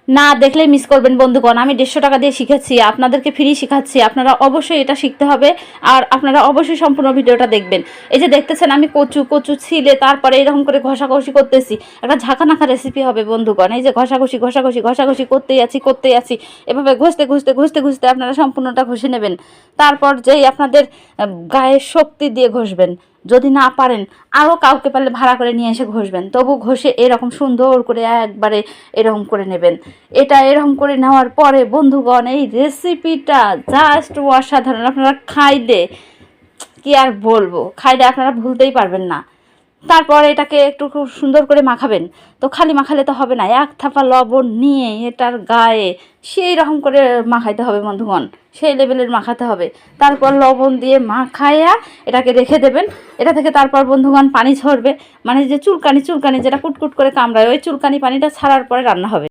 না দেখলে মিস করবেন বন্ধুগণ। আমি 150 টাকা দিয়ে শিখেছি, আপনাদেরকে ফ্রি শিখাচ্ছি। আপনারা অবশ্যই এটা শিখতে হবে, আর আপনারা অবশ্যই সম্পূর্ণ ভিডিওটা দেখবেন। এই যে দেখতেছেন আমি কচু কচু ছিলে তারপরে এরকম করে ঘষাঘষি করতেছি, একটা ঝাঁকানাকা রেসিপি হবে বন্ধুগণ। এই যে ঘষাঘষি ঘষাঘষি ঘষাঘষি করতেই আছি, এভাবে ঘষতে ঘষতে ঘষতে ঘষতে আপনারা সম্পূর্ণটা ঘষে নেবেন। তারপর যেই আপনাদের গায়ে শক্তি দিয়ে ঘষবেন, যদি না পারেন আরও কাউকে পারলে ভাড়া করে নিয়ে এসে ঘষবেন, তবু ঘষে এরকম সুন্দর করে একবারে এরকম করে নেবেন। এটা এরকম করে নেওয়ার পরে বন্ধুগণ এই রেসিপিটা জাস্ট অসাধারণ। আপনারা খাইলে কি আর বলবো, খাইলে আপনারা ভুলতেই পারবেন না। তারপর এটাকে একটু খুব সুন্দর করে মাখাবেন। তো খালি মাখালে তো হবে না, এক থাপা লবণ নিয়ে এটার গায়ে সেই রকম করে মাখাইতে হবে বন্ধুগণ, সেই লেভেলের মাখাতে হবে। তারপর লবণ দিয়ে মাখাইয়া এটাকে রেখে দেবেন। এটা থেকে তারপর বন্ধুগণ পানি ঝরবে, মানে যে চুলকানি চুলকানি যেটা কুটকুট করে কামড়ায়, ওই চুলকানি পানিটা ছাড়ার পরে রান্না হবে।